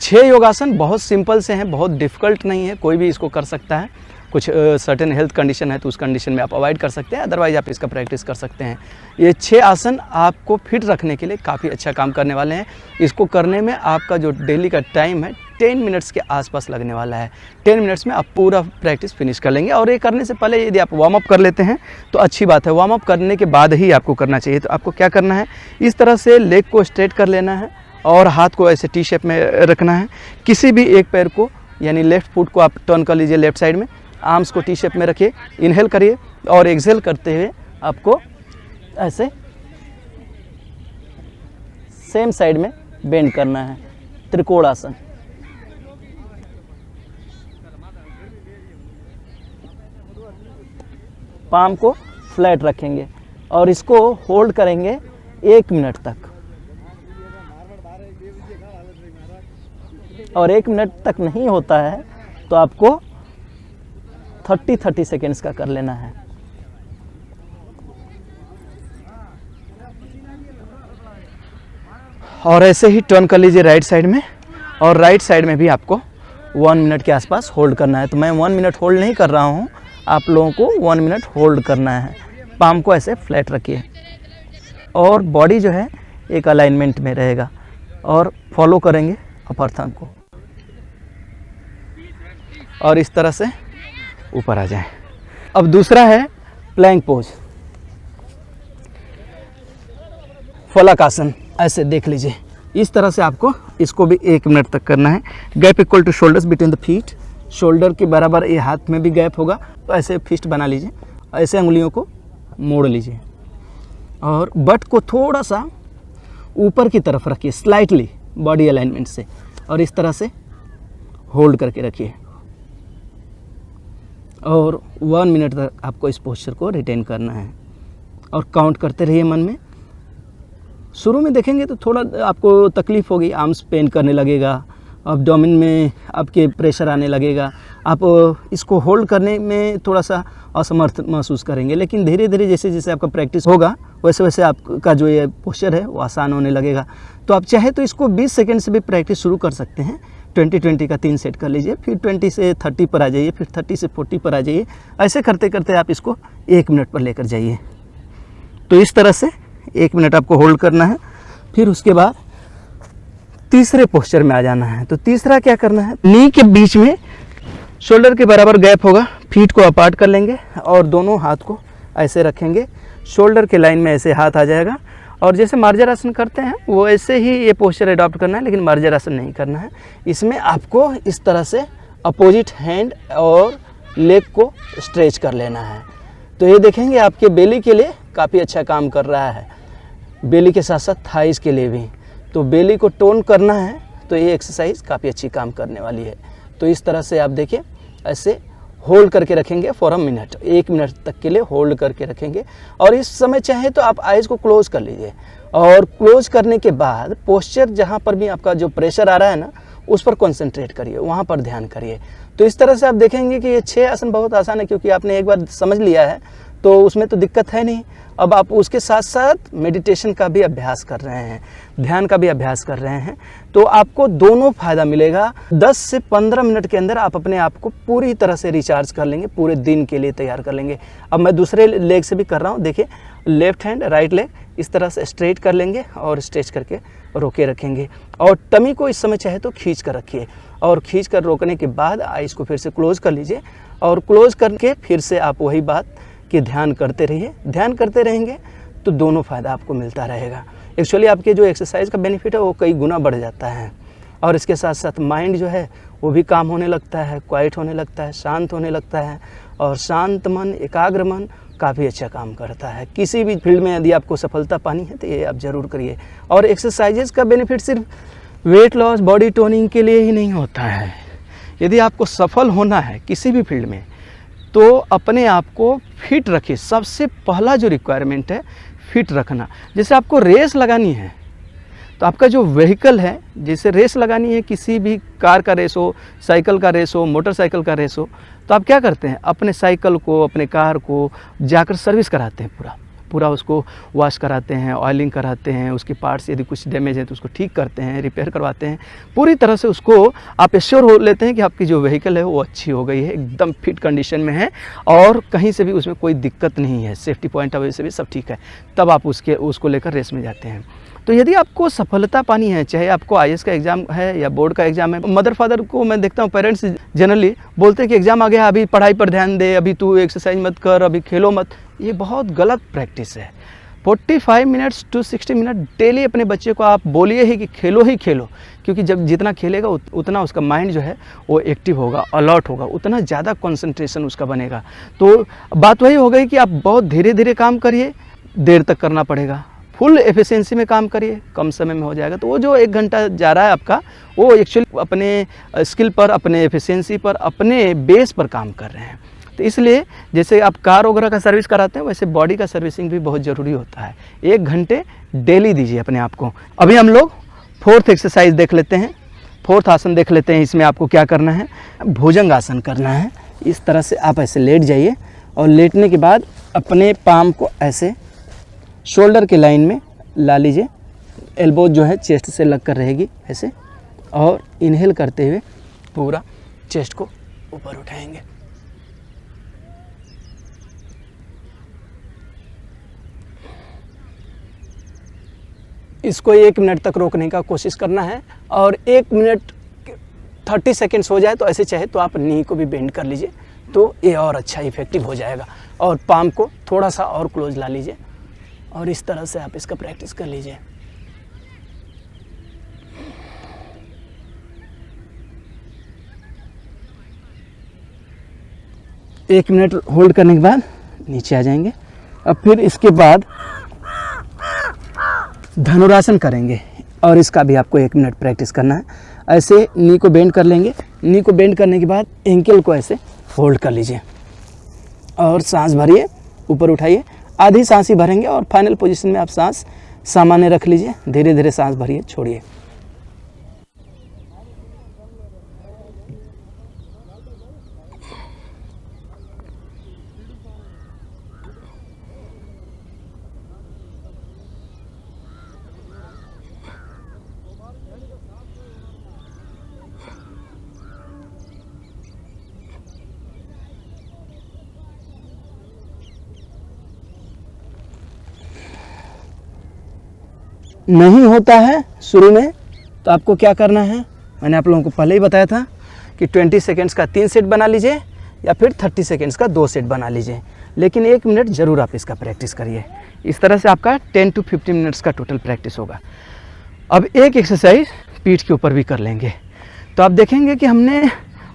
6 योगासन बहुत सिंपल से हैं, बहुत डिफ़िकल्ट नहीं है, कोई भी इसको कर सकता है। कुछ सर्टेन हेल्थ कंडीशन है तो उस कंडीशन में आप अवॉइड कर सकते हैं, अदरवाइज आप इसका प्रैक्टिस कर सकते हैं। ये 6 आसन आपको फिट रखने के लिए काफ़ी अच्छा काम करने वाले हैं। इसको करने में आपका जो डेली का टाइम है 10 मिनट्स के आसपास लगने वाला है। 10 मिनट्स में आप पूरा प्रैक्टिस फिनिश कर लेंगे। और ये करने से पहले यदि आप वार्म अप कर लेते हैं तो अच्छी बात है, वार्म अप करने के बाद ही आपको करना चाहिए। तो आपको क्या करना है, इस तरह से लेग को स्ट्रेट कर लेना है और हाथ को ऐसे टी शेप में रखना है। किसी भी एक पैर को यानी लेफ़्ट फुट को आप टर्न कर लीजिए लेफ़्ट साइड में, आर्म्स को टी शेप में रखिए, इनहेल करिए और एक्सहेल करते हुए आपको ऐसे सेम साइड में बेंड करना है, त्रिकोण आसन। पाम को फ्लैट रखेंगे और इसको होल्ड करेंगे 1 मिनट तक। और 1 मिनट तक नहीं होता है तो आपको 30 सेकेंड्स का कर लेना है। और ऐसे ही टर्न कर लीजिए राइट साइड में, और राइट साइड में भी आपको 1 मिनट के आसपास होल्ड करना है। तो मैं 1 मिनट होल्ड नहीं कर रहा हूँ, आप लोगों को 1 मिनट होल्ड करना है। पाम को ऐसे फ्लैट रखिए और बॉडी जो है एक अलाइनमेंट में रहेगा और फॉलो करेंगे अपर थंब को और इस तरह से ऊपर आ जाएं। अब दूसरा है प्लैंक पोज, फलक आसन। ऐसे देख लीजिए, इस तरह से आपको इसको भी 1 मिनट तक करना है। Gap equal to shoulders between the feet, shoulder के बराबर ये हाथ में भी गैप होगा। तो ऐसे फिस्ट बना लीजिए, ऐसे उंगलियों को मोड़ लीजिए और बट को थोड़ा सा ऊपर की तरफ रखिए स्लाइटली बॉडी अलाइनमेंट से, और इस तरह से होल्ड करके रखिए और 1 मिनट तक आपको इस पोस्चर को रिटेन करना है और काउंट करते रहिए मन में। शुरू में देखेंगे तो थोड़ा आपको तकलीफ़ होगी, आर्म्स पेन करने लगेगा, एब्डोमेन में आपके प्रेशर आने लगेगा, आप इसको होल्ड करने में थोड़ा सा असमर्थ महसूस करेंगे। लेकिन धीरे धीरे जैसे जैसे आपका प्रैक्टिस होगा वैसे वैसे आपका जो ये पोस्चर है वो आसान होने लगेगा। तो आप चाहे तो इसको 20 सेकंड से भी प्रैक्टिस शुरू कर सकते हैं। 20-20 का 3 सेट कर लीजिए, फिर 20 से 30 पर आ जाइए, फिर 30 से 40 पर आ जाइए। ऐसे करते करते आप इसको 1 मिनट पर लेकर जाइए। तो इस तरह से 1 मिनट आपको होल्ड करना है। फिर उसके बाद तीसरे पोस्चर में आ जाना है। तो तीसरा क्या करना है, नी के बीच में शोल्डर के बराबर गैप होगा, फीट को अपार्ट कर लेंगे और दोनों हाथ को ऐसे रखेंगे, शोल्डर के लाइन में ऐसे हाथ आ जाएगा। और जैसे मार्जर आसन करते हैं वो ऐसे ही ये पोस्चर अडॉप्ट करना है, लेकिन मार्जर आसन नहीं करना है। इसमें आपको इस तरह से अपोजिट हैंड और लेग को स्ट्रेच कर लेना है। तो ये देखेंगे आपके बेली के लिए काफ़ी अच्छा काम कर रहा है, बेली के साथ साथ थाइस के लिए भी। तो बेली को टोन करना है तो ये एक्सरसाइज काफ़ी अच्छी काम करने वाली है। तो इस तरह से आप देखिए ऐसे होल्ड करके रखेंगे फॉर अ मिनट, 1 मिनट तक के लिए होल्ड करके रखेंगे। और इस समय चाहे तो आप आइज़ को क्लोज कर लीजिए और क्लोज करने के बाद पोस्चर जहाँ पर भी आपका जो प्रेशर आ रहा है ना उस पर कंसंट्रेट करिए, वहाँ पर ध्यान करिए। तो इस तरह से आप देखेंगे कि ये 6 आसन बहुत आसान है, क्योंकि आपने एक बार समझ लिया है तो उसमें तो दिक्कत है नहीं। अब आप उसके साथ साथ मेडिटेशन का भी अभ्यास कर रहे हैं, ध्यान का भी अभ्यास कर रहे हैं, तो आपको दोनों फ़ायदा मिलेगा। 10 से 15 मिनट के अंदर आप अपने आप को पूरी तरह से रिचार्ज कर लेंगे, पूरे दिन के लिए तैयार कर लेंगे। अब मैं दूसरे लेग से भी कर रहा हूँ, देखिए लेफ्ट हैंड राइट लेग इस तरह से स्ट्रेट कर लेंगे और स्ट्रेच करके रोके रखेंगे। और टमी को इस समय चाहे तो खींच कर रखिए और खींच कर रोकने के बाद आइज़ को फिर से क्लोज कर लीजिए और क्लोज करके फिर से आप वही बात कि ध्यान करते रहिए। ध्यान करते रहेंगे तो दोनों फ़ायदा आपको मिलता रहेगा। एक्चुअली आपके जो एक्सरसाइज का बेनिफिट है वो कई गुना बढ़ जाता है और इसके साथ साथ माइंड जो है वो भी काम होने लगता है, क्वाइट होने लगता है, शांत होने लगता है। और शांत मन, एकाग्र मन काफ़ी अच्छा काम करता है। किसी भी फील्ड में यदि आपको सफलता पानी है तो ये आप ज़रूर करिए। और एक्सरसाइजेज का बेनिफिट सिर्फ वेट लॉस, बॉडी टोनिंग के लिए ही नहीं होता है। यदि आपको सफल होना है किसी भी फील्ड में तो अपने आप को फिट रखिए। सबसे पहला जो रिक्वायरमेंट है फिट रखना। जैसे आपको रेस लगानी है तो आपका जो व्हीकल है, जैसे रेस लगानी है किसी भी कार का रेस हो, साइकिल का रेस हो, मोटरसाइकिल का रेस हो, तो आप क्या करते हैं, अपने साइकिल को, अपने कार को जाकर सर्विस कराते हैं पूरा। पूरा उसको वॉश कराते हैं, ऑयलिंग कराते हैं, उसके पार्ट्स यदि कुछ डैमेज है तो उसको ठीक करते हैं, रिपेयर करवाते हैं, पूरी तरह से उसको आप एश्योर हो लेते हैं कि आपकी जो व्हीकल है वो अच्छी हो गई है, एकदम फिट कंडीशन में है और कहीं से भी उसमें कोई दिक्कत नहीं है, सेफ्टी पॉइंट ऑफ व्यू से भी सब ठीक है, तब आप उसको लेकर रेस में जाते हैं। तो यदि आपको सफलता पानी है, चाहे आपको आईएएस का एग्ज़ाम है या बोर्ड का एग्ज़ाम है, मदर फादर को मैं देखता हूँ, पेरेंट्स जनरली बोलते हैं कि एग्ज़ाम आ गया, अभी पढ़ाई पर ध्यान दे, अभी तू एक्सरसाइज मत कर, अभी खेलो मत। ये बहुत गलत प्रैक्टिस है। 45 मिनट्स टू 60 मिनट डेली अपने बच्चे को आप बोलिए ही कि खेलो ही खेलो, क्योंकि जब जितना खेलेगा उतना उसका माइंड जो है वो एक्टिव होगा, अलर्ट होगा, उतना ज़्यादा कंसंट्रेशन उसका बनेगा। तो बात वही हो गई कि आप बहुत धीरे धीरे काम करिए, देर तक करना पड़ेगा, फुल एफिशिएंसी में काम करिए, कम समय में हो जाएगा। तो वो जो 1 घंटा जा रहा है आपका, वो एक्चुअली अपने स्किल पर, अपने एफिशिएंसी पर, अपने बेस पर काम कर रहे हैं। तो इसलिए जैसे आप कार वगैरह का सर्विस कराते हैं, वैसे बॉडी का सर्विसिंग भी बहुत ज़रूरी होता है। 1 घंटे डेली दीजिए अपने आप को। अभी हम लोग 4th एक्सरसाइज देख लेते हैं, 4th आसन देख लेते हैं। इसमें आपको क्या करना है, भुजंग आसन करना है। इस तरह से आप ऐसे लेट जाइए और लेटने के बाद अपने पाम को ऐसे शोल्डर के लाइन में ला लीजिए, एल्बो जो है चेस्ट से लग कर रहेगी ऐसे, और इनहेल करते हुए पूरा चेस्ट को ऊपर उठाएंगे। इसको 1 मिनट तक रोकने का कोशिश करना है, और 1 मिनट 30 सेकेंड्स हो जाए तो ऐसे चाहे तो आप नी को भी बेंड कर लीजिए, तो ये और अच्छा इफेक्टिव हो जाएगा। और पाम को थोड़ा सा और क्लोज ला लीजिए और इस तरह से आप इसका प्रैक्टिस कर लीजिए। एक मिनट होल्ड करने के बाद नीचे आ जाएंगे। अब फिर इसके बाद धनुरासन करेंगे, और इसका भी आपको 1 मिनट प्रैक्टिस करना है। ऐसे नी को बेंड कर लेंगे, नी को बेंड करने के बाद एंकल को ऐसे होल्ड कर लीजिए और सांस भरिए, ऊपर उठाइए, आधी सांस ही भरेंगे और फाइनल पोजीशन में आप सांस सामान्य रख लीजिए। धीरे धीरे सांस भरिए, छोड़िए। नहीं होता है शुरू में तो आपको क्या करना है, मैंने आप लोगों को पहले ही बताया था कि 20 सेकेंड्स का 3 सेट बना लीजिए या फिर 30 सेकेंड्स का 2 सेट बना लीजिए, लेकिन 1 मिनट ज़रूर आप इसका प्रैक्टिस करिए। इस तरह से आपका 10 to 15 मिनट्स का टोटल प्रैक्टिस होगा। अब एक एक्सरसाइज पीठ के ऊपर भी कर लेंगे। तो आप देखेंगे कि हमने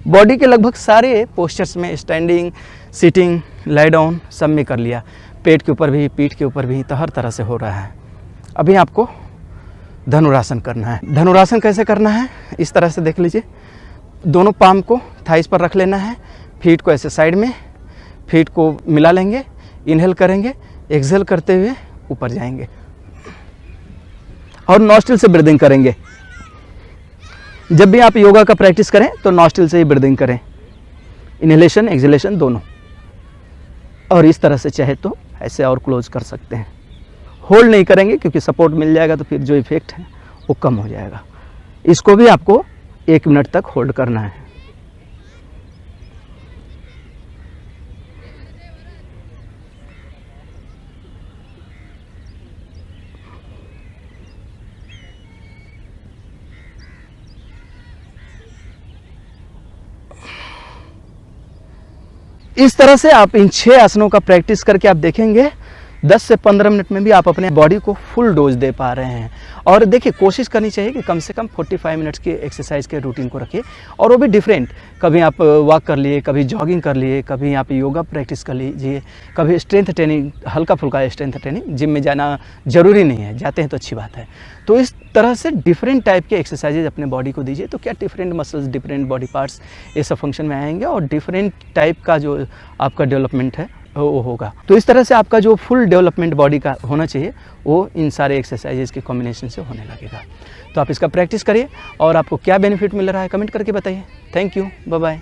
बॉडी के लगभग सारे पोस्चर्स में, स्टैंडिंग, सिटिंग, लाई डाउन, सब में कर लिया। पेट के ऊपर भी, पीठ के ऊपर भी, तो हर तरह से हो रहा है। अभी आपको धनुरासन करना है। धनुरासन कैसे करना है, इस तरह से देख लीजिए। दोनों पाम को थाइस पर रख लेना है, फीट को ऐसे साइड में, फीट को मिला लेंगे, इनहेल करेंगे, एक्सहेल करते हुए ऊपर जाएंगे और नॉस्ट्रिल से ब्रीदिंग करेंगे। जब भी आप योगा का प्रैक्टिस करें तो नॉस्ट्रिल से ही ब्रीदिंग करें, इनहेलेशन एक्सहेलेशन दोनों। और इस तरह से चाहे तो ऐसे और क्लोज कर सकते हैं। होल्ड नहीं करेंगे क्योंकि सपोर्ट मिल जाएगा तो फिर जो इफेक्ट है वो कम हो जाएगा। इसको भी आपको 1 मिनट तक होल्ड करना है। इस तरह से आप इन 6 आसनों का प्रैक्टिस करके आप देखेंगे 10 से 15 मिनट में भी आप अपने बॉडी को फुल डोज दे पा रहे हैं। और देखिए, कोशिश करनी चाहिए कि कम से कम 45 मिनट्स की एक्सरसाइज के रूटीन को रखिए, और वो भी डिफरेंट। कभी आप वॉक कर लिए, कभी जॉगिंग कर लिए, कभी आप योगा प्रैक्टिस कर लीजिए, कभी स्ट्रेंथ ट्रेनिंग, हल्का फुल्का स्ट्रेंथ ट्रेनिंग। जिम में जाना जरूरी नहीं है, जाते हैं तो अच्छी बात है। तो इस तरह से डिफरेंट टाइप के एक्सरसाइजेज अपने बॉडी को दीजिए, तो क्या different muscles, different body parts ये सब फंक्शन में आएंगे और डिफरेंट टाइप का जो आपका डेवलपमेंट है वो होगा। तो इस तरह से आपका जो फुल डेवलपमेंट बॉडी का होना चाहिए वो इन सारे एक्सरसाइजेज के कॉम्बिनेशन से होने लगेगा। तो आप इसका प्रैक्टिस करिए और आपको क्या बेनिफिट मिल रहा है कमेंट करके बताइए। Thank you, bye bye.